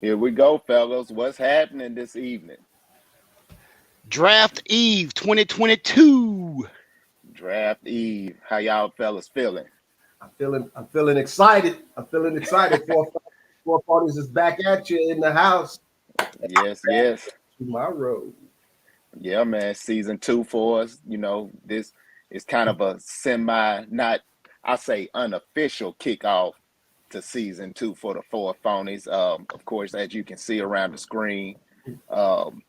Here we go, fellas. What's happening this evening? Draft Eve 2022. Draft Eve. How y'all fellas feeling? I'm feeling excited. I'm feeling excited. Four parties is back at you in the house Yes, yes. tomorrow. Yeah, man. Season two for us. This is kind of a semi, not, I say, unofficial kickoff to season two for the Four Phonies. Of course, as you can see around the screen, um,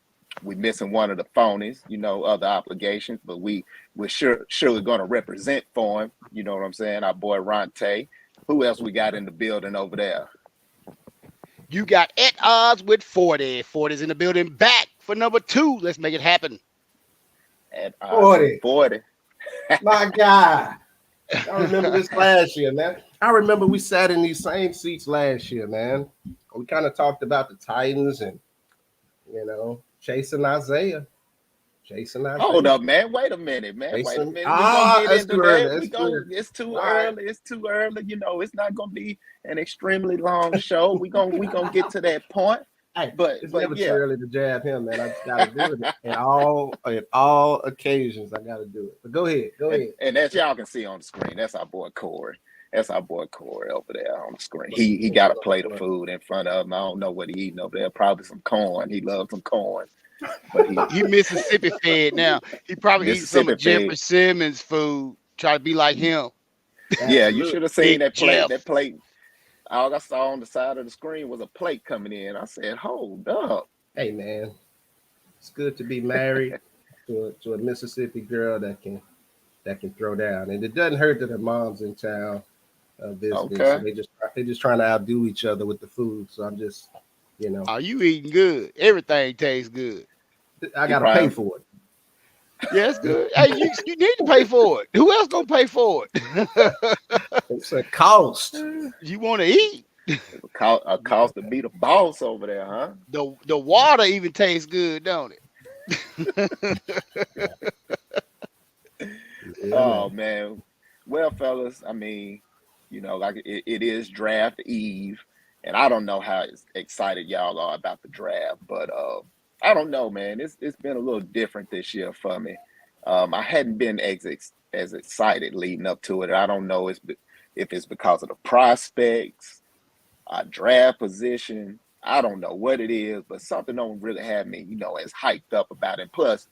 we missing one of the phonies, other obligations, but we're surely going to represent for him. You know what I'm saying? Our boy Ronte. Who else we got in the building over there? You got at odds with 40. 40's in the building back for number two. Let's make it happen. At odds with 40. 40. My God. I remember this last year, man. I remember we sat in these same seats last year, man. We kind of talked about the Titans and, chasing Isaiah. Chasing Hold Isaiah. up, man. Wait a minute, man. Wait a Chasing. minute. We gonna Ah, get that's into too early. that. That's too early. It's too All right. early. It's too early. It's not gonna be an extremely long show. We gonna get to that point. Hey, But it's but never too yeah. early to jab him, man. I just gotta do it at all occasions. I gotta do it. But go ahead, go And ahead. and as y'all can see on the screen, that's our boy Corey. That's our boy Corey over there on the screen. He got a plate of food in front of him. I don't know what he eating over there. Probably some corn. He loves some corn. But He Mississippi fed now. He probably eating some Mississippi of Jeffrey fed. Simmons' food. Try to be like him. Yeah, you Absolutely. should have seen Big that plate. Jeff. That plate. All I saw on the side of the screen was a plate coming in. I said, "Hold up." Hey, man, it's good to be married to a Mississippi girl that can throw down, and it doesn't hurt that her mom's in town visiting. So Okay. they just trying to outdo each other with the food. So I'm just, you know, Oh, you eating good. Everything tastes good. I He gotta pay probably for it. Yeah, it's good. Hey, you need to pay for it. Who else gonna pay for it? It's a cost. You want to eat? a cost to be the boss over there, huh? The water even tastes good, don't it? Yeah, Oh man. man. Well, fellas, I mean, like it is draft eve, and I don't know how excited y'all are about the draft, but I don't know, man. It's been a little different this year for me. I hadn't been as excited leading up to it. I don't know if it's because of the prospects, our draft position. I don't know what it is, but something don't really have me, as hyped up about it. Plus,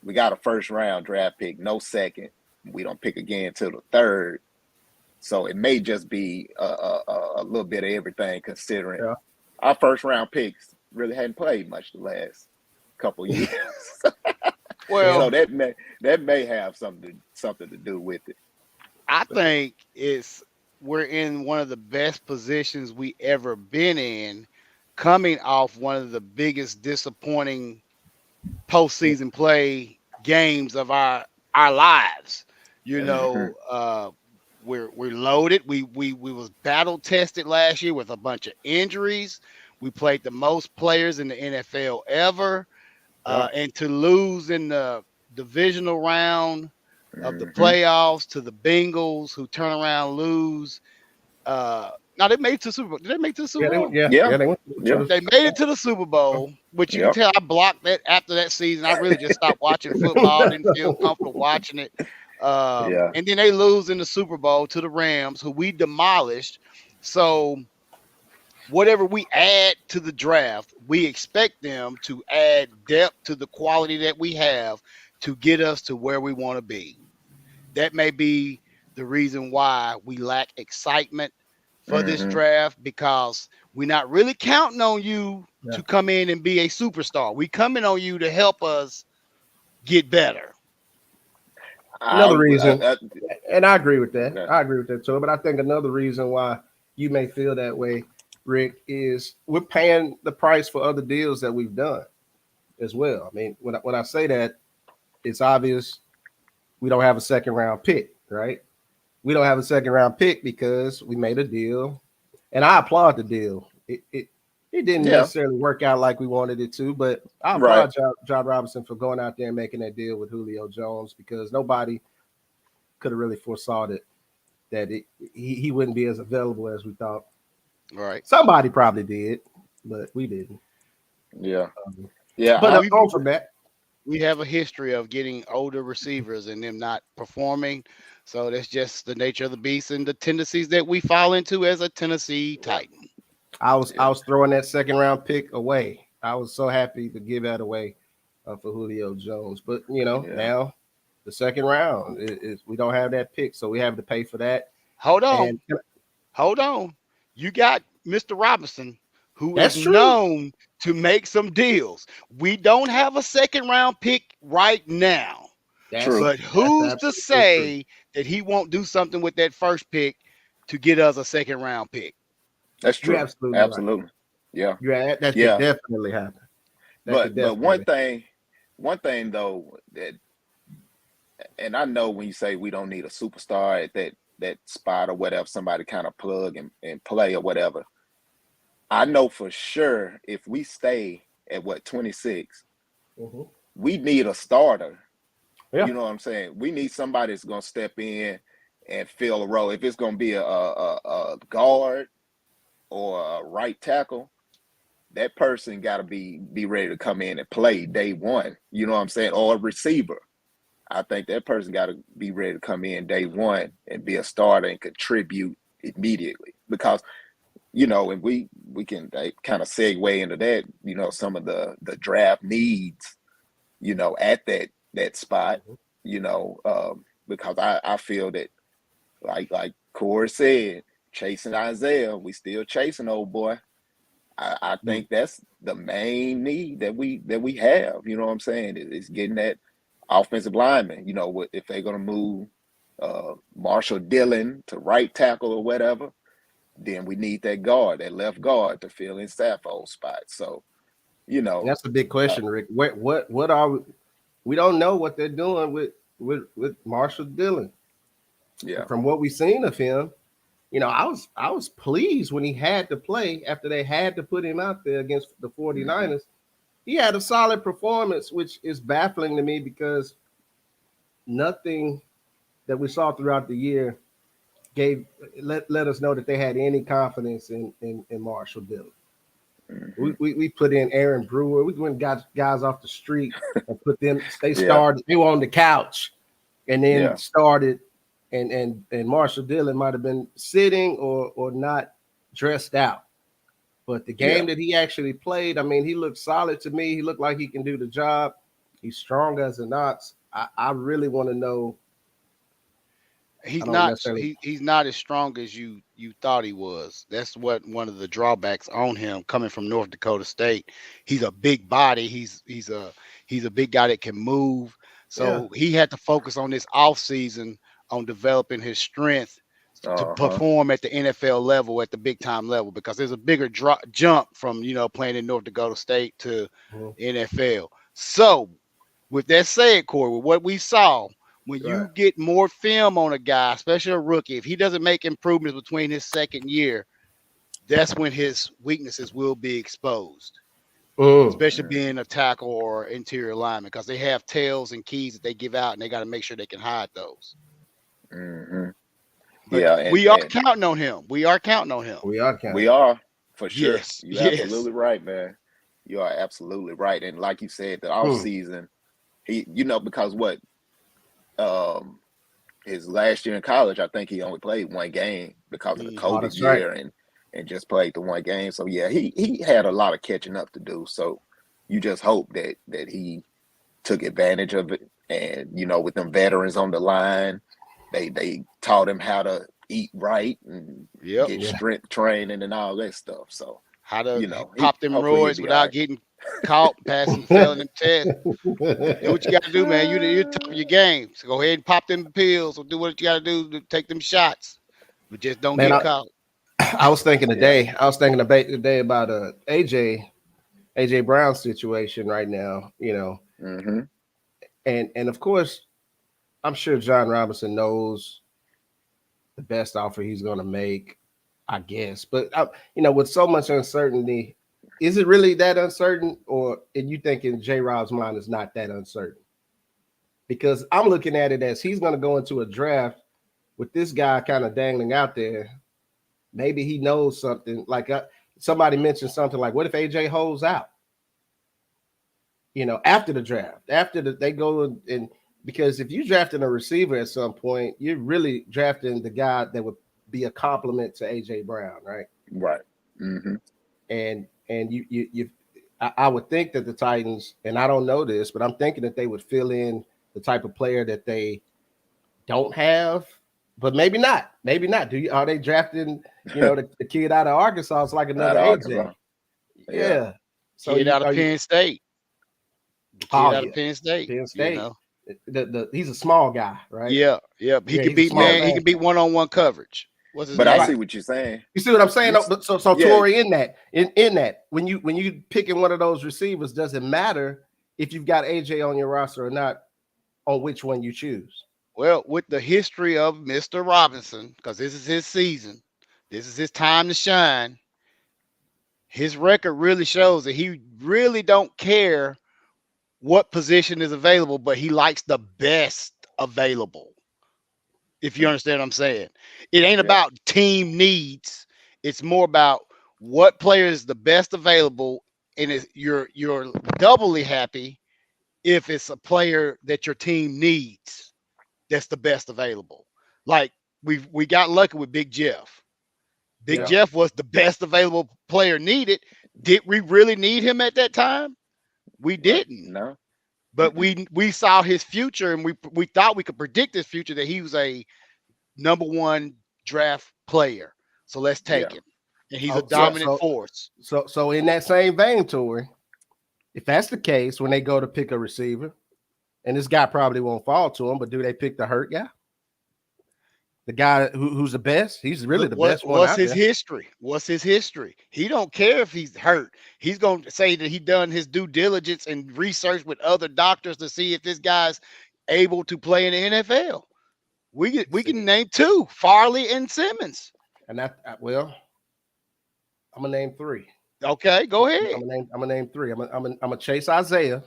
we got a first round draft pick, no second. We don't pick again till the third. So it may just be a little bit of everything, considering Yeah. our first round picks really hadn't played much the last couple years. Yeah. So Well, that may have something to do with it. I think we're in one of the best positions we ever been in, coming off one of the biggest disappointing postseason play games of our lives. You Hmm. know, we're loaded. We was battle tested last year with a bunch of injuries. We played the most players in the NFL ever, Yeah. and to lose in the divisional round of the Hmm. playoffs to the Bengals, who turn around lose. Now they made it to the Super Bowl. Did they make it to the Yeah. Super They went. Bowl? Yeah. Yeah, Yeah. They went to yeah, the They made it to the Super Bowl, but you can yep. tell I blocked that after that season. I really just stopped watching football. I didn't feel comfortable watching it. Yeah. And then they lose in the Super Bowl to the Rams, who we demolished. So whatever we add to the draft, we expect them to add depth to the quality that we have to get us to where we want to be. That may be the reason why we lack excitement for this Hmm. draft, because we're not really counting on you Yeah. to come in and be a superstar. We coming on you to help us get better. Another I, reason, I, and I agree with that. okay. I agree with that too. But I think another reason why you may feel that way, Rick, is we're paying the price for other deals that we've done as well. I mean, when I say that, it's obvious we don't have a second round pick, right? We don't have a second round pick because we made a deal, and I applaud the deal. It didn't Yeah. necessarily work out like we wanted it to, but I Right. applaud John Robinson for going out there and making that deal with Julio Jones, because nobody could have really foresaw that he wouldn't be as available as we thought. Right. Somebody probably did, but we didn't. Yeah. Um, Yeah. but I, We on from that, we have a history of getting older receivers and them not performing. So that's just the nature of the beast and the tendencies that we fall into as a Tennessee Titan. I yeah. was throwing that second round pick away. I was so happy to give that away for Julio Jones. But Yeah. now the second round is we don't have that pick, so we have to pay for that. Hold on. And Hold on. You got Mr. Robinson, who is that's true. known to make some deals. We don't have a second round pick right now, True. but That's who's to absolutely true. say that he won't do something with that first pick to get us a second round pick? That's You're true. absolutely right. Absolutely. Yeah. That could Yeah. definitely happen. That could But definitely. one thing though that, and I know when you say we don't need a superstar at that spot or whatever, somebody kind of plug and play or whatever. I know for sure if we stay at what 26, Mhm. we need a starter. Yeah, You know what I'm saying? We need somebody that's gonna step in and fill a role. If it's gonna be a guard or a right tackle, that person got to be ready to come in and play day one. You know what I'm saying? Or a receiver. I think that person got to be ready to come in day one and be a starter and contribute immediately. Because and we can kind of segue into that. Some of the draft needs. At that spot. Because I feel that like Corey said, chasing Isaiah, we still chasing old boy. I Mm. think that's the main need that we have. You know what I'm saying? Is getting that offensive lineman. If they're gonna move Marshall Dillon to right tackle or whatever, then we need that guard, that left guard, to fill in Saffold's spot. So you know, that's a big uh, question, Rick. What are we don't know what they're doing with Marshall Dillon. yeah, From what we've seen of him, I was pleased when he had to play after they had to put him out there against the hmm 49ers. He had a solid performance, which is baffling to me because nothing that we saw throughout the year gave let us know that they had any confidence in Marshall Dillon. We, hmm we we put in Aaron Brewer. We went and got guys off the street and put them. They yeah, started. They were on the couch and then yeah, started. And Marshall Dillon might have been sitting or not dressed out. But the game yeah. that he actually played, I mean, he looked solid to me. He looked like he can do the job. He's strong as an ox. I really want to know. I don't necessarily. He's not as strong as you thought he was. That's what one of the drawbacks on him coming from North Dakota State. He's a big body. He's a big guy that can move. Yeah. So he had to focus on this off season on developing his strength to Uh-huh. perform at the NFL level, at the big time level, because there's a bigger jump from playing in North Dakota State to Mhm. NFL. So with that said, Corey, with what we saw, when Right. you get more film on a guy, especially a rookie, if he doesn't make improvements between his second year, that's when his weaknesses will be exposed, Mm. especially being a tackle or interior lineman, because they have tails and keys that they give out, and they got to make sure they can hide those. hmm But Yeah, and we are and counting on him. We are counting on him. We are we counting. are for sure. Yes, You're yes. absolutely right, man. You are absolutely right. And like you said, the off Hmm. season, because what um his last year in college, I think he only played one game because of the Oh, Hmm. COVID that's right. year and just played the one game. So yeah, he had a lot of catching up to do. So you just hope that he took advantage of it. And with them veterans on the line, they taught him how to eat right and Yep. get Yeah. strength training and all that stuff. So How to he pop them hopefully he'll roids be all without right. getting caught, passing, failing them tests. Do what you got to do, man. You're top of your game. So go ahead and pop them pills or do what you got to do to take them shots, but just don't Man, get I, caught. I was thinking Yeah. today. I was thinking about today about AJ Brown's situation right now. hmm And of course, I'm sure John Robinson knows the best offer he's going to make. I guess, but with so much uncertainty, is it really that uncertain, or and you thinking J. Rob's mind is not that uncertain? Because I'm looking at it as he's going to go into a draft with this guy kind of dangling out there. Maybe he knows something. somebody mentioned something like, what if AJ holds out? After the draft, they go and because if you drafting a receiver at some point, you're really drafting the guy that would be a compliment to AJ Brown, right? Right. Mm-hmm. And I would think that the Titans, and I don't know this, but I'm thinking that they would fill in the type of player that they don't have, but maybe not. Maybe not. Are they drafting, the kid out of Arkansas? It's like another AJ. Yeah. So kid out of Penn State. The kid out of Penn State. Penn State. He's a small guy, right? Yeah. He can beat man. He can beat one-on-one coverage. What's his But name? I see what you're saying. You see what I'm saying? So Yeah. Tori, in that, when you picking one of those receivers, doesn't matter if you've got AJ on your roster or not, on which one you choose. Well, with the history of Mr. Robinson, because this is his season, this is his time to shine. His record really shows that he really don't care what position is available, but he likes the best available. If you understand what I'm saying, it ain't about team needs. It's more about what player is the best available, and you're doubly happy if it's a player that your team needs that's the best available. Like we got lucky with Big Jeff. Big Jeff was the best available player needed. Did we really need him at that time? We didn't. No. But we saw his future, and we thought we could predict his future, that he was a number one draft player. So let's take him. And he's a dominant force. So in that same vein, Tori, if that's the case, when they go to pick a receiver, and this guy probably won't fall to him, but do they pick the hurt guy? The guy who's the best? He's really the best one. What's his history? What's his history? He don't care if he's hurt. He's going to say that he done his due diligence and research with other doctors to see if this guy's able to play in the NFL. We can name two, Farley and Simmons. And I'm gonna name three. Okay, go ahead. I'm gonna name three. I'm gonna chase Isaiah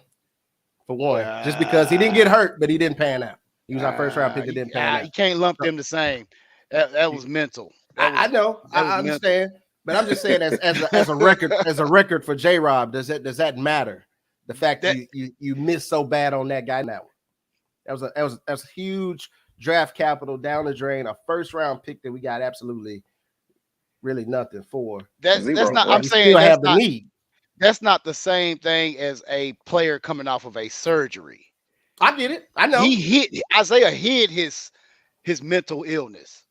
for one, just because he didn't get hurt, but he didn't pan out. He was our first round pick that didn't pan out. You can't lump them the same. That was mental. I know. I understand. But I'm just saying, as a record for J-Rob, does that matter? The fact that you missed so bad on that guy now. That was huge draft capital down the drain, a first round pick that we got absolutely really nothing for. That's not. I'm saying that's not the same thing as a player coming off of a surgery. I get it. I know. Isaiah hid his mental illness.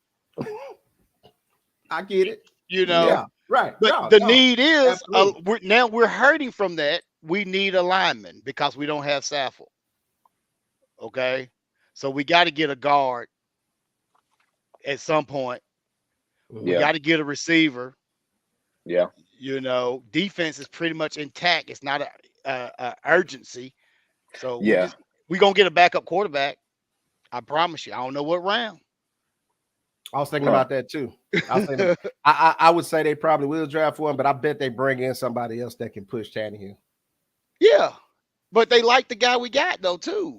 I get it. Yeah, right. But need is we're hurting from that. We need a lineman because we don't have Saffold. Okay, so we got to get a guard at some point. We got to get a receiver. Yeah. Defense is pretty much intact. It's not a urgency. So we're going to get a backup quarterback. I promise you. I don't know what round. I was thinking about that too. I would say they probably will draft one, but I bet they bring in somebody else that can push Tannehill. Yeah. But they like the guy we got, though, too.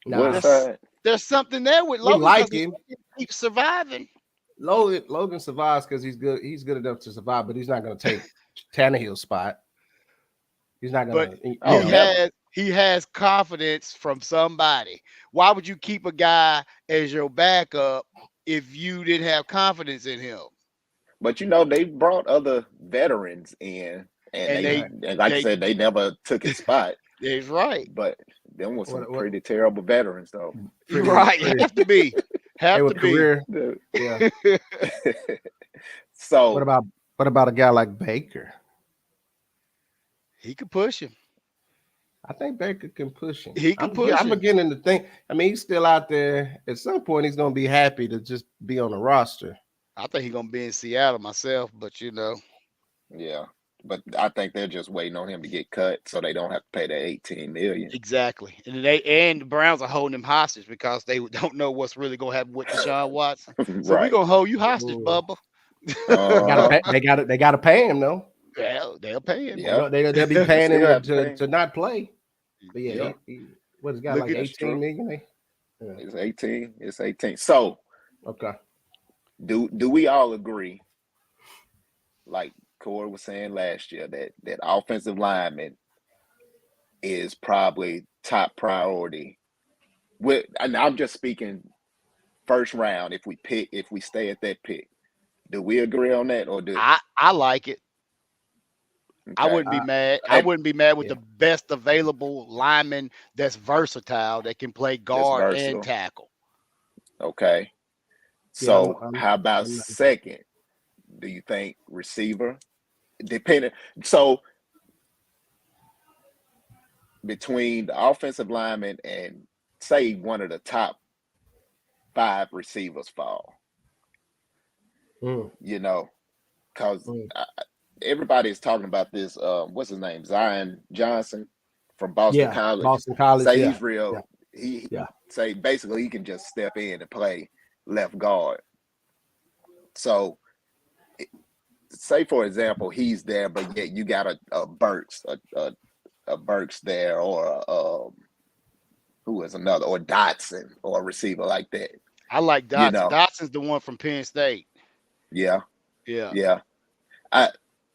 There's something there with Logan. We like him. He keeps surviving. Logan survives because he's good. He's good enough to survive, but he's not going to take Tannehill's spot. He's not going to. He has confidence from somebody. Why would you keep a guy as your backup if you didn't have confidence in him? But they brought other veterans in, and like I said, they never took his spot. That's right. But them was some pretty terrible veterans, though. Right, have to be. Career. Yeah. So what about a guy like Baker? He could push him. I think Baker can push him. I'm beginning to think. I mean, he's still out there. At some point, he's going to be happy to just be on the roster. I think he's going to be in Seattle myself, but Yeah, but I think they're just waiting on him to get cut so they don't have to pay that $18 million. Exactly, and the Browns are holding him hostage because they don't know what's really going to happen with Deshaun Watson. So we're going to hold you hostage, Bubba. They got to pay him though. Well, they'll pay him. Yeah, they'll be paying him to not play. But what has got like 18 million? It's 18. It's 18. So okay. Do we all agree? Like Corey was saying last year, that offensive lineman is probably top priority. And I'm just speaking first round. If we stay at that pick, do we agree on that, or do I like it. I okay? wouldn't be mad. I And wouldn't be mad with Yeah. the best available lineman that's versatile that can play that's guard and versatile. tackle. Okay. Yeah, So how about I'm not, second? Do you think receiver? Depending. So between the offensive lineman and say one of the top 5 receivers fall, mm, you know, because mm. everybody is talking about this. What's his name? Zion Johnson from Boston Yeah, College. Boston College. Say Yeah, he's real. yeah, He yeah. say basically he can just step in and play left guard. So say for example he's there, but yet you got a Burks, a Burks there, or who is another, or Dotson, or a receiver like that. I like You Dotson. know, Dotson's the one from Penn State. yeah, Yeah. yeah. I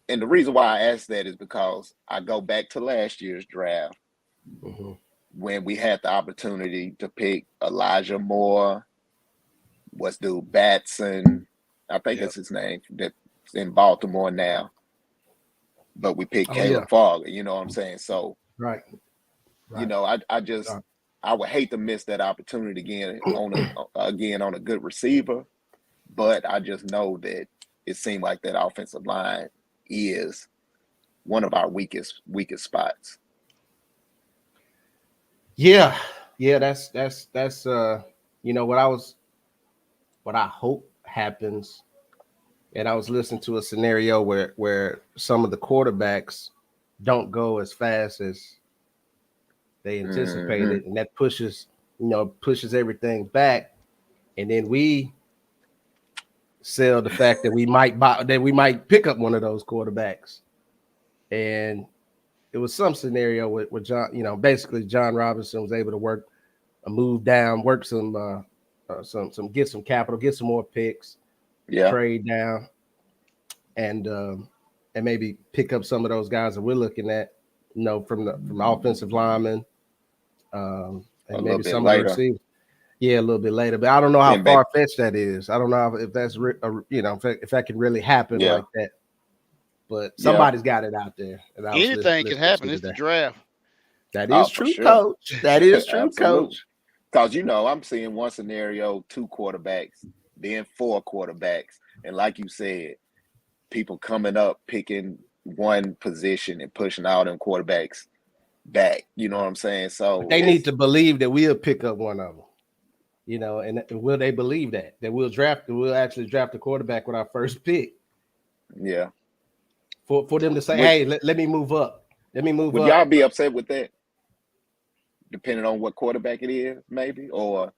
and the reason why I asked that is because I go back to last year's draft Hmm. when we had the opportunity to pick Elijah Moore, what's dude Batson, I think Yep. that's his name, that's in Baltimore now. But we picked Oh yeah, Caleb Farley. You know what I'm saying? So right, you right. know, I just right. I would hate to miss that opportunity again on a good receiver, but I just know that it seemed like that offensive line is one of our weakest spots. Yeah, yeah. That's what I hope happens. And I was listening to a scenario where some of the quarterbacks don't go as fast as they Hmm. anticipated, and that pushes everything back. And then we sell the fact that we might pick up one of those quarterbacks. And it was some scenario with John, basically John Robinson was able to work a move down, work some get some capital, get some more picks, Yeah, trade down, and maybe pick up some of those guys that we're looking at, from the offensive linemen, a and little maybe bit some of the later. receivers. Yeah, a little bit later, but I don't know how Then back, far fetched that is. I don't know if that's if that can really happen yeah, like that. But yeah. somebody's got it out there, and I was Anything can listening happen. to It's the today. draft. That Oh, is for true, sure. Coach. That is true, Absolutely. Coach. Because I'm seeing one scenario, 2 quarterbacks, then 4 quarterbacks. And like you said, people coming up, picking one position and pushing all them quarterbacks back. You know what Right. I'm saying? But So they need it's to believe that we'll pick up one of them. And will they believe that we'll actually draft a quarterback with our first pick yeah. for them to say, Would hey, let me move up. Let me move would y'all up. be upset with that, depending on what quarterback it is, maybe? Or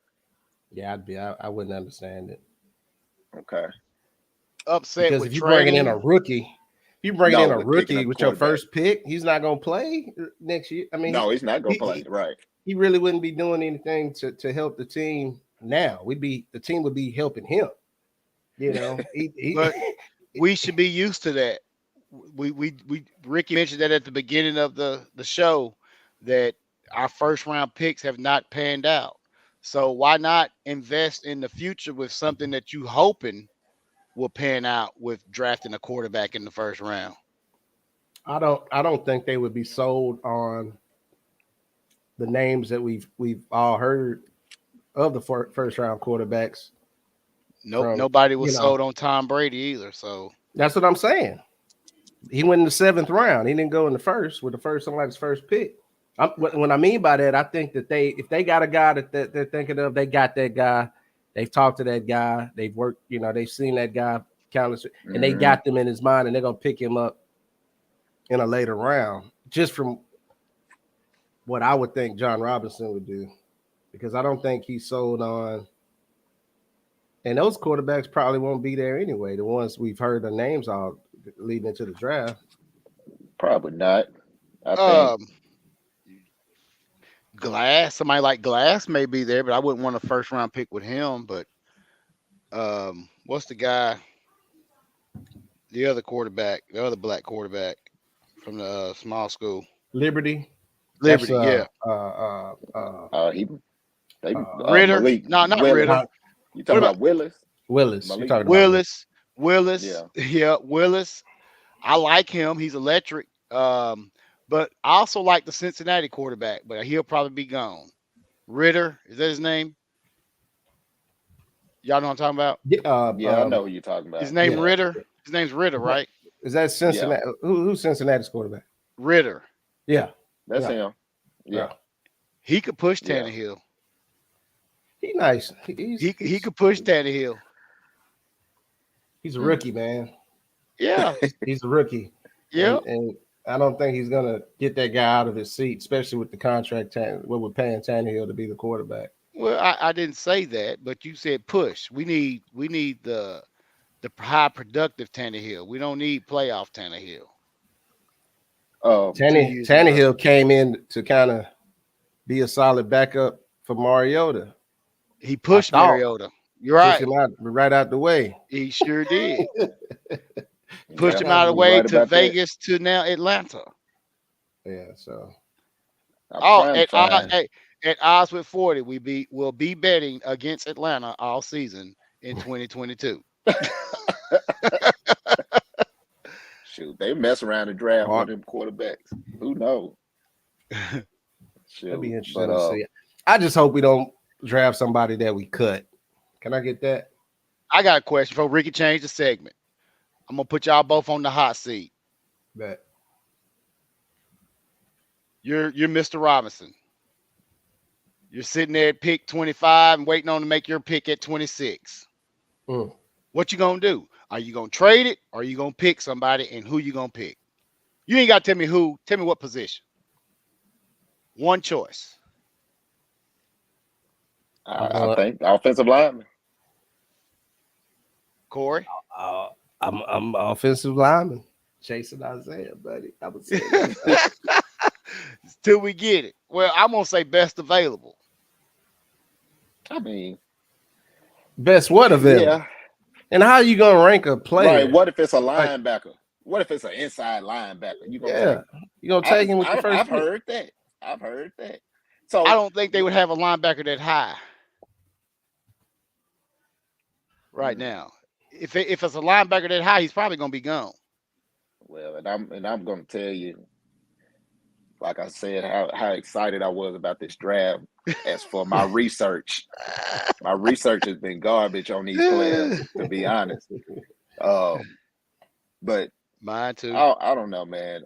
Yeah, I wouldn't understand it. okay. Upset Because with if you bringing No, in a with picking rookie up a with your quarterback. first pick, he's not gonna play next year. I mean, No, he's not gonna he play. he, Right. he really wouldn't be doing anything to help the team now. The team would be helping him. But we should be used to that. We Ricky mentioned that at the beginning of the show that our first round picks have not panned out. So why not invest in the future with something that you hoping will pan out with drafting a quarterback in the first round? I don't think they would be sold on the names that we've all heard of the first round quarterbacks Nope, from nobody was you know sold on Tom Brady either. So that's what I'm saying. He went in the seventh round. He didn't go in the first with the first somebody's first pick. What I mean by that, I think that if they got a guy that they're thinking of, they got that guy. They've talked to that guy. They've worked. They've seen that guy countless, and they Hmm. got them in his mind, and they're gonna pick him up in a later round, just from what I would think John Robinson would do, because I don't think he's sold on. And those quarterbacks probably won't be there anyway. The ones we've heard the names all leading into the draft. Probably not. I think um Glass, somebody like Glass may be there, but I wouldn't want a first round pick with him. But what's the guy? The other quarterback, the other black quarterback from the small school. Liberty. That's Liberty, yeah. He they Ritter. Malik No, not Willis. Ritter. You What talking about about Willis? Willis. You're Malik talking about Willis. Willis? Yeah. Yeah, Willis. I like him. He's electric. But I also like the Cincinnati quarterback, but he'll probably be gone. Ritter, is that his name? Y'all know what I'm talking about? Yeah, I know who you're talking His about. name yeah. Ritter. His name's Ritter, right? Is that Cincinnati? Who's Cincinnati's quarterback? Ritter. Yeah, That's yeah. him. Yeah. He could push Yeah. Tannehill. He's nice. He could push Tannehill. He's a rookie, man. Yeah. He's a rookie. Yeah. And I don't think he's gonna get that guy out of his seat, especially with the contract what we're paying Tannehill to be the quarterback. Well, I didn't say that, but you said push. We need the high productive Tannehill. We don't need playoff Tannehill. Tannehill came in to kind of be a solid backup for Mariota. He pushed Mariota. You're right. Pushed him right out the way. He sure did. Pushed him out of the way to Vegas to now Atlanta. Yeah, so. At odds with 40, we'll be betting against Atlanta all season in 2022. Shoot, they mess around and draft one of them quarterbacks. Who knows? It'll be interesting to see. I just hope we don't draft somebody that we cut. Can I get that? I got a question before Ricky change the segment. I'm gonna put y'all both on the hot seat. Bet. You're Mr. Robinson. You're sitting there at pick 25 and waiting on to make your pick at 26. What you gonna do? Are you gonna trade it or are you gonna pick somebody, and who you gonna pick? You ain't gotta tell me who. Tell me what position. One choice. I think offensive lineman. Corey? I'm offensive lineman. Chasing Isaiah, buddy. I would say till we get it. Well, I'm gonna say best available. I mean, best what available? Yeah. And how are you gonna rank a player? Right. What if it's a linebacker? What if it's an inside linebacker? You gonna take him with the first? I've heard that. So I don't think they would have a linebacker that high right now. If it's a linebacker that high, he's probably gonna be gone. Well, and I'm gonna tell you, like I said, how excited I was about this draft. As for my research has been garbage on these players, to be honest. But mine too. I don't know, man.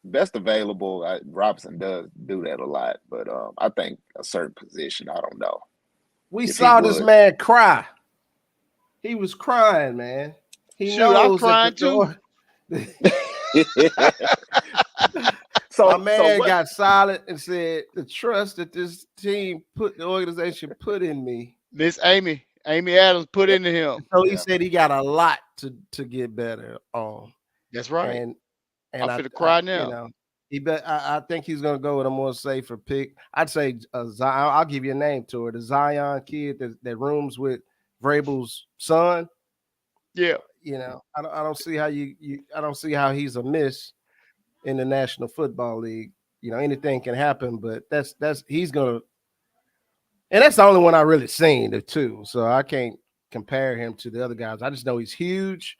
Best available, Robinson does do that a lot, but I think a certain position, I don't know. We saw this man cry. He was crying, man. I'm crying too. So my man got silent and said, the trust that this team the organization put in me. Miss Amy Adams put into him. So he said he got a lot to get better on. That's right. And I'm finna cry now. I think he's gonna go with a more safer pick. I'd say Zion. I'll give you a name to it. The Zion kid that rooms with Vrabel's son. Yeah. I don't see how I don't see how he's a miss in the National Football League. Anything can happen, but he's gonna, and that's the only one I really seen the two. So I can't compare him to the other guys. I just know he's huge.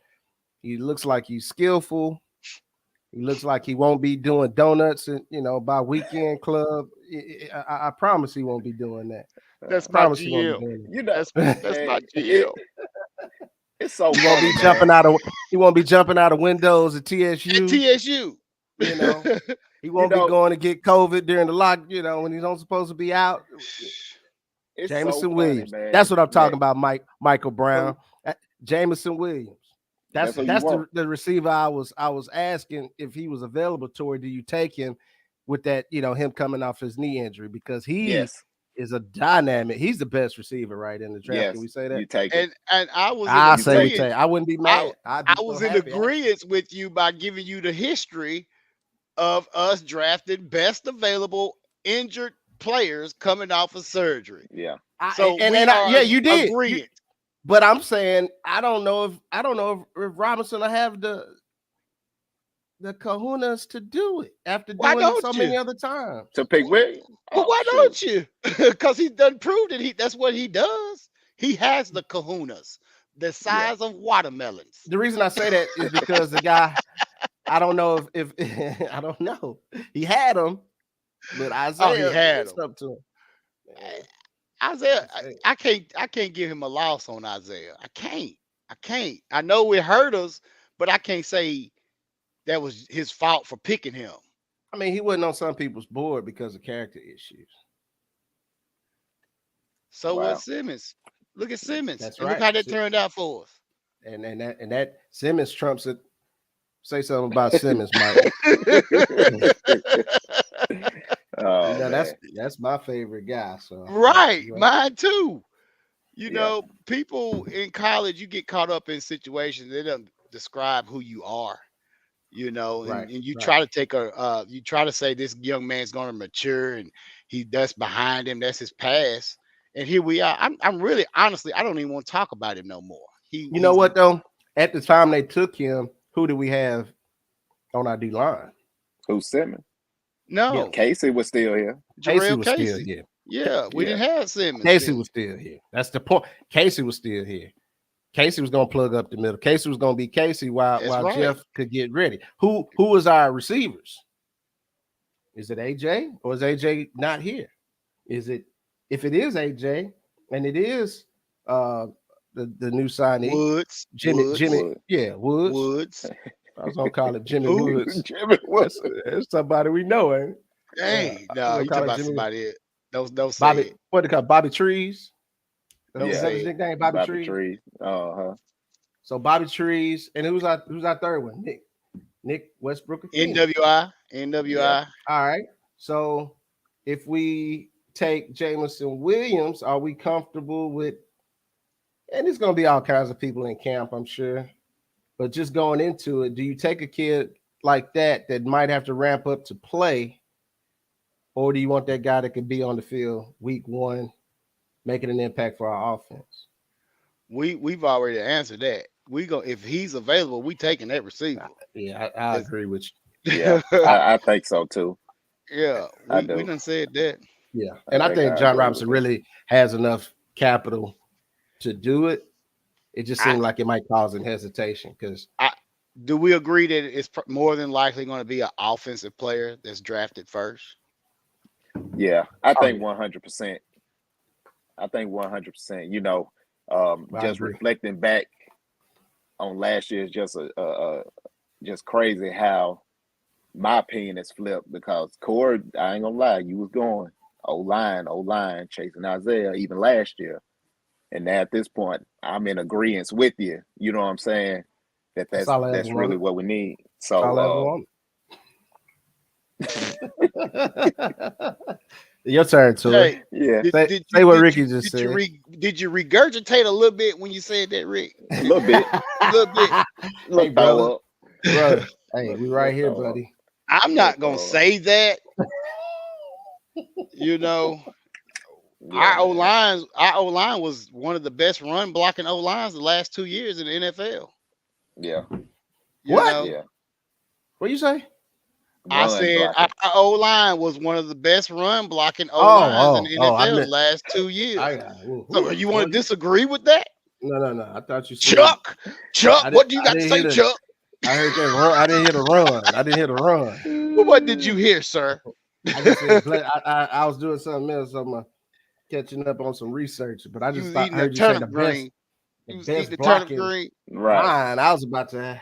He looks like he's skillful. He looks like he won't be doing donuts and by weekend club. I promise he won't be doing that. That's my GL. That's my GL. It's so he won't be jumping out of windows at TSU. He won't be going to get COVID during the lock. When he's not supposed to be out. Jameson Williams. Man. That's what I'm talking about. Michael Brown. Jameson Williams. That's the receiver I was asking if he was available. Tori, do you take him with that? Him coming off his knee injury, because he is a dynamic. He's the best receiver right in the draft. Yes, Can we say that? You take it. And I was. I wouldn't be mad. I was in agreement with you by giving you the history of us drafting best available injured players coming off of surgery. Yeah. You did. But I'm saying I don't know if Robinson will have the kahunas to do it after Why doing it don't so you? many other times. To pick Williams. But Oh why shoot. don't you? Because he done proved that that's what he does. He has the kahunas, the Yeah. size of watermelons. The reason I say that is because the guy, I don't know if I don't know. He had them, but Oh, he Isaiah had did them. something to him. Man, Isaiah, I'm saying. I can't give him a loss on Isaiah. I can't. I know it hurt us, but I can't say that was his fault for picking him. I mean, he wasn't on some people's board because of character issues. So was Wow. Simmons. Look at Simmons, That's and look right. how that turned out for us. And that Simmons trumps it. Say something about Simmons, Mike. Oh man. That's my favorite guy. So Right, you mine too. You Yeah. know, people in college, you get caught up in situations they don't describe who you are. You know, right, and you right. try to take you try to say this young man's going to mature, and that's behind him, that's his past. And here we are. I'm really honestly, I don't even want to talk about him no more. You know what though? At the time they took him, who do we have on our D line? Who's Simmons? No, Casey was still here. Casey Jarrell was still Casey. here. Yeah, we didn't have Simmons. Casey then. was still here. That's the point. Casey was still here. Casey was gonna plug up the middle. Casey was gonna be Casey while right. Jeff could get ready. Who was our receivers? Is it AJ or is AJ not here? Is it if it is AJ and it is the new signee Woods, Jimmy Woods. yeah Woods. Woods. I was gonna call it Jimmy Who? Woods. Jimmy Woods. That's somebody we know, ain't it? Hey, I no, was you gonna call talking it about Jimmy somebody else. Don't say Bobby. it. What they call Bobby Trees? Don't Is that say his it. nickname? Bobby Trees. Tree. Uh-huh. So Bobby Trees, and who's our third one? Nick Westbrook. NWI. Yeah. All right. So if we take Jameson Williams, are we comfortable with? And it's going to be all kinds of people in camp, I'm sure. But just going into it, do you take a kid like that might have to ramp up to play, or do you want that guy that could be on the field week one, making an impact for our offense? We've already answered that. We go if he's available, we taking that receiver. Yeah, I agree with you. Yeah. I think so too. Yeah, I we do. done said that. Yeah, and I think I John agree Robinson with you. really has enough capital to do it. It just seemed like it might cause an hesitation because Do we agree that it's more than likely going to be an offensive player that's drafted first? Yeah, I think 100%. I think 100%. You know, just agree. reflecting back on last year is just crazy how my opinion is flipped because Cord, I ain't gonna lie, you was going O-line, chasing Isaiah even last year. And now at this point, I'm in agreement with you. You know what I'm saying? That's all I ever really wanted. what we need. all I ever So wanted. Your turn, Tori. Hey, yeah, say what Ricky just said. Did you regurgitate a little bit when you said that, Rick? a little bit. A little bit. Hey, brother. Brother. Hey, we right here, throw up. buddy. I'm not gonna say that. You know, Yeah, our O line was one of the best run blocking O lines the last 2 years in the NFL. yeah, You What? know? yeah. What you say? I Run said blocking. our O line was one of the best run blocking O lines in the NFL the last 2 years. So you want to disagree with that? No. I thought you said Chuck, what do you got to say, Chuck? I heard that run. I didn't hear the run. Well, what did you hear, sir? I just said, I was doing something else. I'm catching up on some research, but I just heard you say the best. You was best eating the turnip blocking green. Right. line. I was about to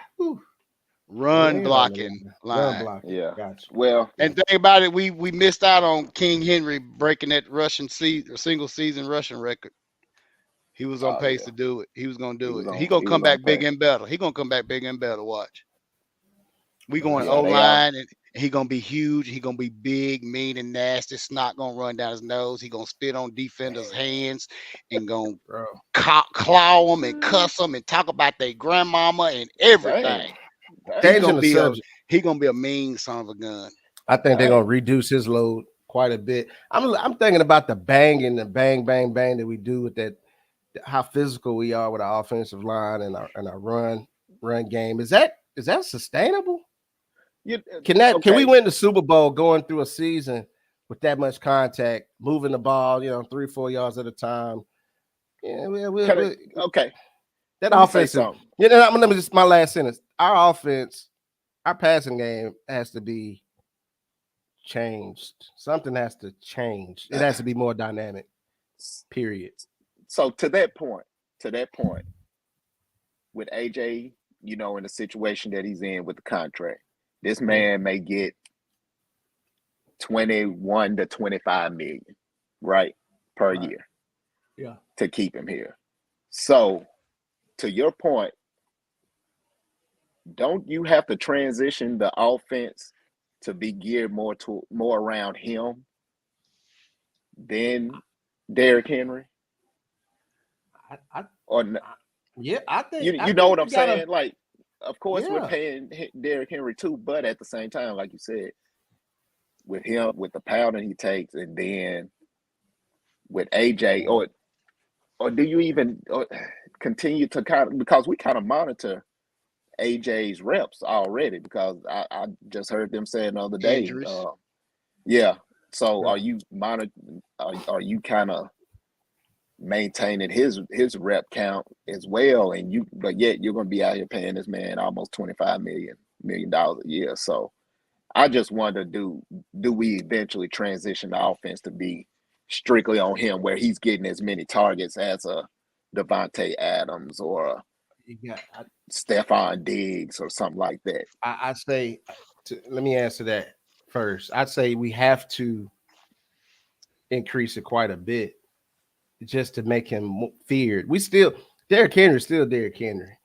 Run blocking line. Run blocking. Yeah. Gotcha. Well, And think about it, we missed out on King Henry breaking that single season rushing record. He was on pace to do it. He was gonna do it. He gonna come back big and better. He gonna come back big and better. Watch. We going O line, and he gonna be huge. He gonna be big, mean, and nasty. Snot gonna run down his nose. He gonna spit on defenders' hands and gonna claw them and cuss them and talk about their grandmama and everything. He gonna be a mean son of a gun. I think they're gonna reduce his load quite a bit. I'm thinking about the bang and the bang that we do with that how physical we are with our offensive line and our run game. Is that sustainable? You, Can we okay, win the Super Bowl going through a season with that much contact, moving the ball, 3-4 yards at a time? Yeah, can I, okay. that Let me say offensive. something. Let me just my last sentence. Our offense, our passing game has to be changed. Something has to change. It has to be more dynamic. Period. So to that point, with AJ, in the situation that he's in with the contract, this man may get 21 to 25 million, right, per Right. year Yeah. to keep him here. So, to your point, don't you have to transition the offense to be geared more around him than Derrick Henry? I, Or yeah, I you know think what we I'm gotta. saying? Like, of course we're Yeah. paying Derrick Henry too, but at the same time, like you said, with him, with the pounding he takes, and then with AJ, or do you even continue to because we kind of monitor AJ's reps already because I just heard them saying the other day, Injuries. yeah. So Yeah. are you are you kind of maintaining his rep count as well, and but yet you're going to be out here paying this man almost 25 million dollars a year. So I just wonder, do we eventually transition the offense to be strictly on him, where he's getting as many targets as a Devontae Adams or a You got. Stephon Diggs or something like that? I'd say. Let me answer that first. I'd say we have to increase it quite a bit just to make him feared. Derrick Henry is still Derrick Henry,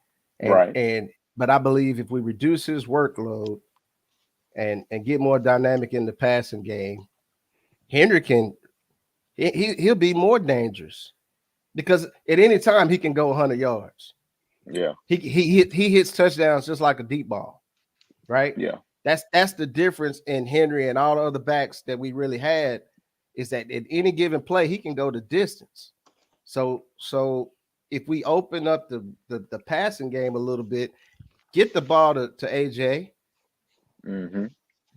Right. but I believe if we reduce his workload and get more dynamic in the passing game, Henry he'll be more dangerous because at any time he can go 100 yards. Yeah. He hits touchdowns just like a deep ball, right? Yeah. That's the difference in Henry and all the other backs that we really had is that at any given play he can go the distance. So if we open up the passing game a little bit, get the ball to AJ, Mm-hmm.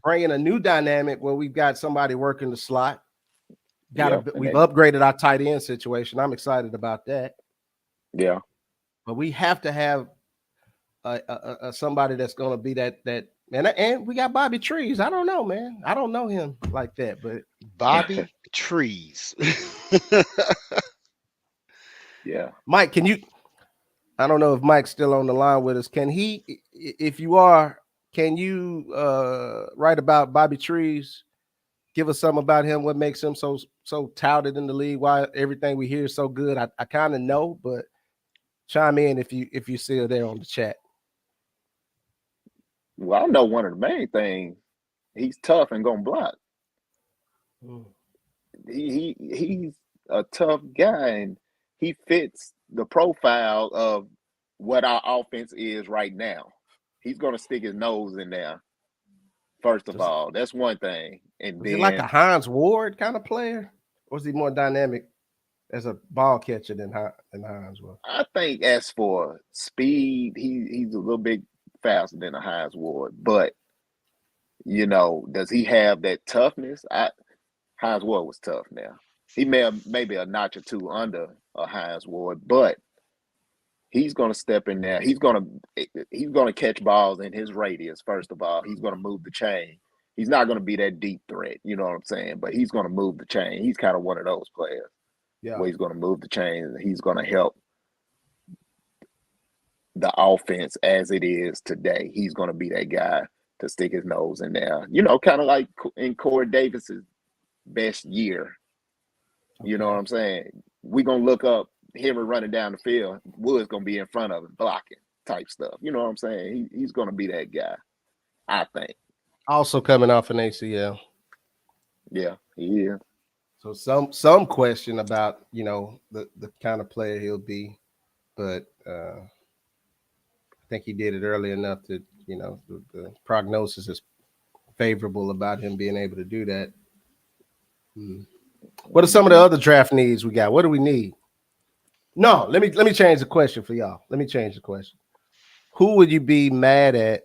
bring in a new dynamic where we've got somebody working the slot. Yeah. And We've that, upgraded our tight end situation. I'm excited about that. yeah. But we have to have somebody that's going to be that and we got Bobby Trees. I don't know, man. I don't know him like that, but Bobby Trees. Yeah. Mike, can you? I don't know if Mike's still on the line with us. Can he? If you are, can you write about Bobby Trees? Give us something about him. What makes him so touted in the league? Why everything we hear is so good? I kind of know, but chime in if you still there on the chat. Well, I know one of the main things, he's tough and gonna block. Mm. He's a tough guy, and he fits the profile of what our offense is right now. He's gonna stick his nose in there. First of Does all, that's one thing, and is he like a then Hines Ward kind of player, or is he more dynamic as a ball catcher than Hines was? I think as for speed, he's a little bit faster than a Hines Ward, but does he have that toughness? Hines Ward was tough now. He may have maybe a notch or two under a Hines Ward, but he's gonna step in there. He's gonna catch balls in his radius, first of all. He's gonna move the chain. He's not gonna be that deep threat, you know what I'm saying? But he's gonna move the chain. He's kind of one of those players Yeah. where he's gonna move the chain and he's gonna help the offense as it is today. He's gonna be that guy to stick his nose in there. Kind of like in Corey Davis's best year. You know what I'm saying? We're gonna look up Henry running down the field. Wood's gonna be in front of him, blocking type stuff. You know what I'm saying? He's gonna be that guy, I think. Also coming off an ACL. Yeah, he is. So some question about the kind of player he'll be, but I think he did it early enough that the prognosis is favorable about him being able to do that. What are some of the other draft needs we got? What do we need? No, let me change the question for y'all. Let me change the question. Who would you be mad at?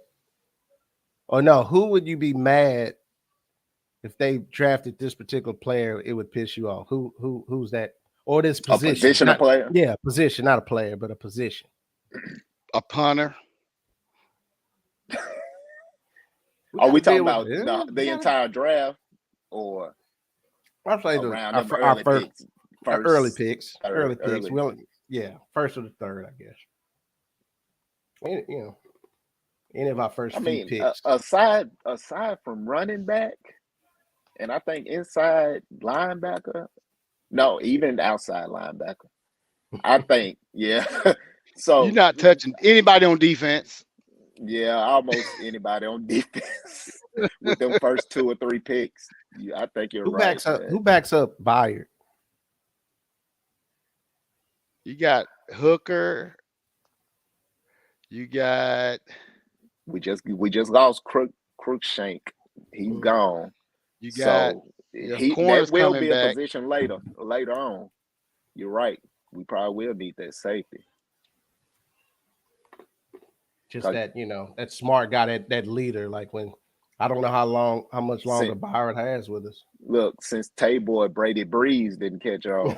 Or no, who would you be mad if they drafted this particular player? It would piss you off. Who's that? Or this A position? positional Not player. yeah, position, not a player, but a position. A punter. We Are got we to talking deal with about it. We the gotta, entire draft or I'll say around our, them our early first picks? early First, picks, third, early picks. early. Well, yeah, first or the third, I guess. Any of our first I few mean, picks. aside from running back, and I think inside linebacker, no, even outside linebacker. I think, yeah. You're So not touching anybody on defense. yeah, almost anybody on defense with them first two or three picks. Yeah, I think you're Who right, backs up? man. Who backs up Bayard? You got Hooker. You got We just lost Crookshank. He's Mm. gone. you got So your he corners that will coming be a back. position later on. You're right. We probably will need that safety. Just 'Cause that that smart guy, that leader. Like when I don't know how much longer since, Byard has with us. look, since Boy Brady Breeze didn't catch on,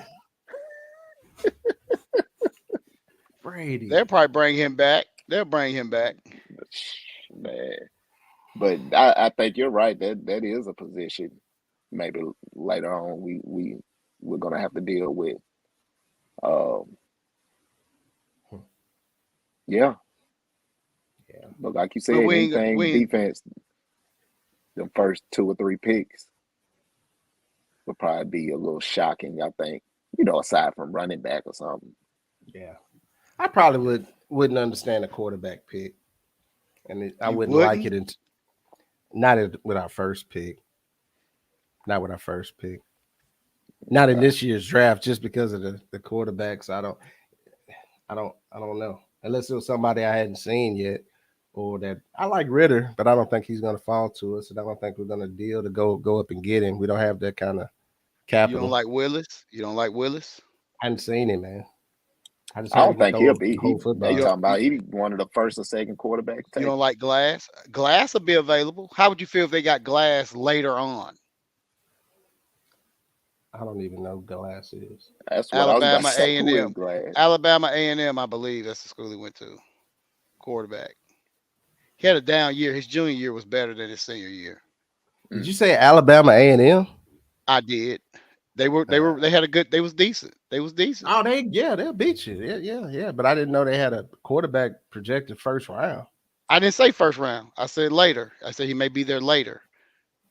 Brady. They'll probably bring him back. They'll bring him back. man. But I think you're right. That is a position maybe later on we're gonna have to deal with. Um, yeah, Yeah. but like you But said, anything we ain't, defense, the first two or three picks would probably be a little shocking. I think aside from running back or something. Yeah. I probably wouldn't understand a quarterback pick, and I you wouldn't like wouldn't. it. Not with our first pick. Not with our first pick. Not in Okay. this year's draft, just because of the quarterbacks. I don't know. Unless it was somebody I hadn't seen yet, or that I like Ritter, but I don't think he's going to fall to us, and I don't think we're going to deal to go up and get him. We don't have that kind of You don't capital. like Willis. You don't like Willis. I hadn't seen him, man. I just I heard he don't can think he'll throw be. the whole They You football. don't. talking about he one of the first or second quarterbacks You don't taken. like Glass. Glass will be available. How would you feel if they got Glass later on? I don't even know who Glass is. That's what I was about to Alabama say. A and Who is M. Glad? Alabama A&M, I believe that's the school he went to. Quarterback. He had a down year. His junior year was better than his senior year. Did you say Alabama A&M? I did. They had a good. They was decent. They was decent. Oh, they'll beat you. Yeah. But I didn't know they had a quarterback projected first round. I didn't say first round. I said later. I said he may be there later,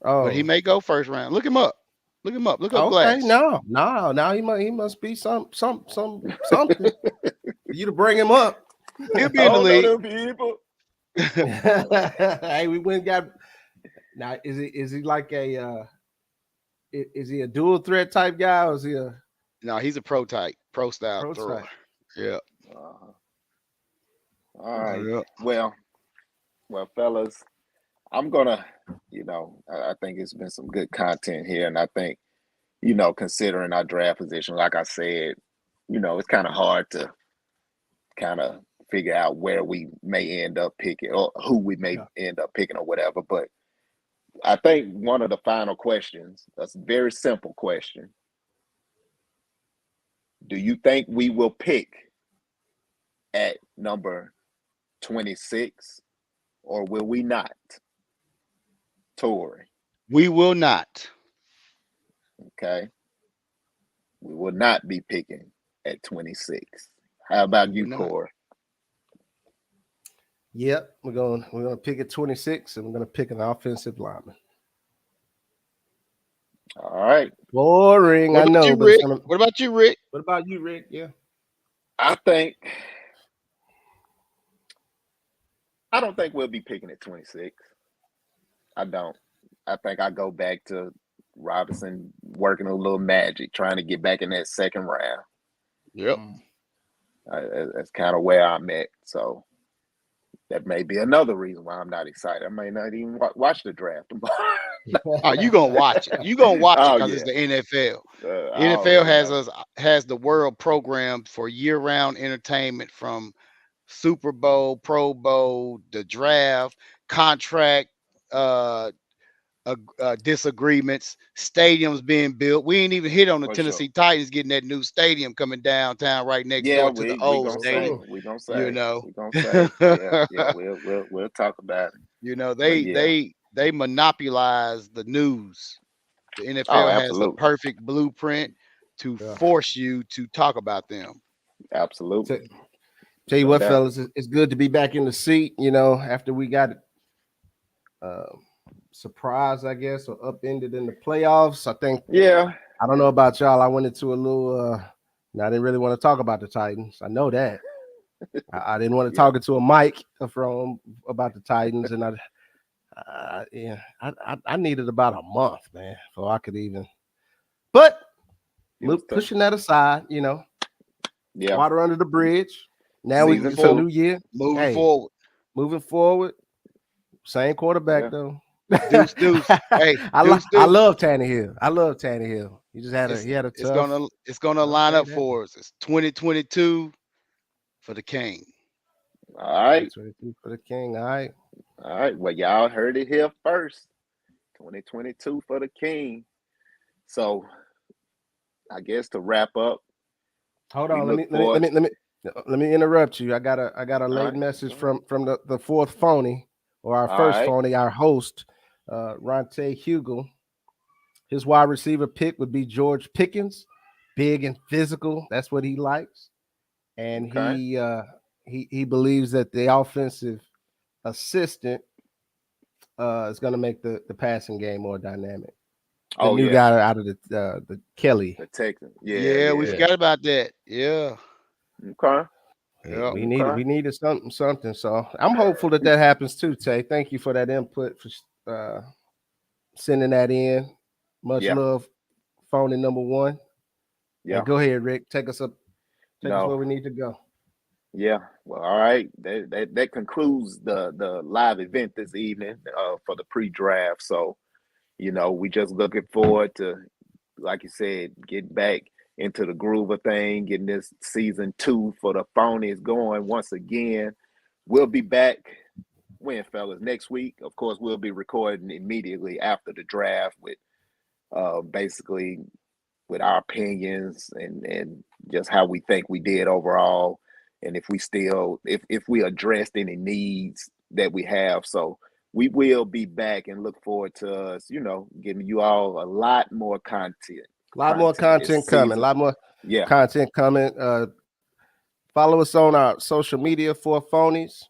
but he Oh, may go first round. Look him up. Look him up. Look up okay. Glass. No. Now he must be something for you to bring him up. He'll I be in the don't know league. them people. Hey, we went and got. Now is he like is he a dual threat type guy, or is he a No, he's a pro type, pro style pro thrower. type? Yeah. Uh, all right. Yeah. Well, fellas, I'm gonna. I think it's been some good content here, and I think considering our draft position, like I said, it's kind of hard to kind of figure out where we may end up picking or who we may Yeah. end up picking or whatever. But I think one of the final questions, that's a very simple question. Do you think we will pick at number 26 or will we not? Tory, We will not. okay? We will not be picking at 26. How about We you, will not. Corey? Yep, we're gonna pick at 26, and we're gonna pick an offensive lineman. All right. Boring, What I about know, you, but it's Rick? gonna. What about you, Rick? What about you, Rick? Yeah. I don't think we'll be picking at 26. I don't. I think I go back to Robinson working a little magic, trying to get back in that second round. Yep. Mm. That's kind of where I'm at. So that may be another reason why I'm not excited. I may not even watch the draft tomorrow. Oh, you gonna watch it. You gonna watch it Oh because it's yeah, the NFL. I NFL already know. has the world programmed for year-round entertainment from Super Bowl, Pro Bowl, the draft, contract uh, disagreements, stadiums being built. We ain't even hit on the For sure. Tennessee Titans getting that new stadium coming downtown right next Yeah, door to the we old gonna stadium. say Mhm. we gonna You say know, we gonna say yeah. We'll talk about it. you know But they yeah. they they monopolize the news. The Oh, NFL has the absolutely, perfect blueprint to Yeah. force you to talk about them. Tell, absolutely, tell you no what, doubt. fellas, it's good to be back in the seat. After we got uh, surprised, I guess, or upended in the playoffs. Yeah, I don't know about y'all. I went into a little. I didn't really want to talk about the Titans. I know that. I didn't want to yeah. talk it to a mic from about the Titans, and I needed about a month, man, before I could even. But It was tough. pushing that aside, Yeah, water under the bridge. Now season it's a two. new year. Moving Hey, forward, moving forward, same quarterback Yeah, though. deuce deuce. Hey, I deuce I deuce. love Tannehill. I love Tannehill. He had a It's tough. gonna I'll line say up that. for us. It's 2022 for the King. all right, 22 for the King. All right. all right. Well, y'all heard it here first. 2022 for the King. So I guess to wrap up, Hold we on. Let look me let me let forward. me let me let me interrupt you. I got a All late right, message go ahead. from the fourth phony, or our All first right, phony, our host, Ronte Hugel. His wide receiver pick would be George Pickens, big and physical. That's what he likes, and okay. he believes that the offensive assistant is going to make the passing game more dynamic. The Oh new yeah, guy out of the Kelly. the Texans. Yeah, Yeah, we yeah. Yeah, forgot about that. Yeah. Okay, Yeah. we okay. needed something. So I'm hopeful that happens too. Tay, thank you for that input for sending that in. Much Yeah, love, phony number one. And yeah. go ahead, Rick. Take us up. Take us No, where we need to go. yeah. Well, all right. That concludes the live event this evening for the pre-draft. So we just looking forward to, like you said, get back into the groove of thing, getting this season 2 for the phonies going once again. We'll be back when, fellas, next week. Of course, we'll be recording immediately after the draft with basically with our opinions and just how we think we did overall, and if we addressed any needs that we have. So we will be back and look forward to us, giving you all a lot more content A lot more this content coming. A season. lot more Yeah, content coming. Follow us on our social media for phonies,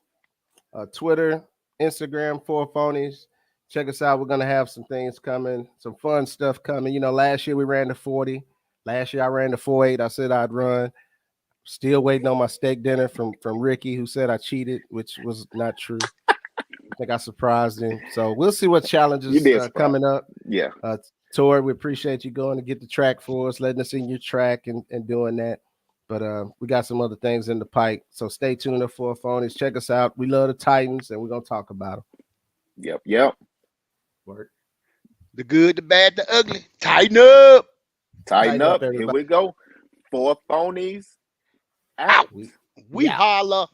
Twitter, Instagram for phonies. Check us out. We're gonna have some things coming, some fun stuff coming. Last year we ran the 40. Last year I ran the 4.8. I said I'd run. Still waiting on my steak dinner from Ricky, who said I cheated, which was not true. I think I surprised him. So we'll see what you challenges did surprise. coming up. Yeah, Tori, we appreciate you going to get the track for us, letting us in your track and doing that. But we got some other things in the pipe. So stay tuned up for phonies. Check us out. We love the Titans, and we're going to talk about yep. them. Word. The good, the bad, the ugly. Tighten up. Tighten Tighten up, up. Here everybody. we go. 4 phonies out. Out. We We out. holla.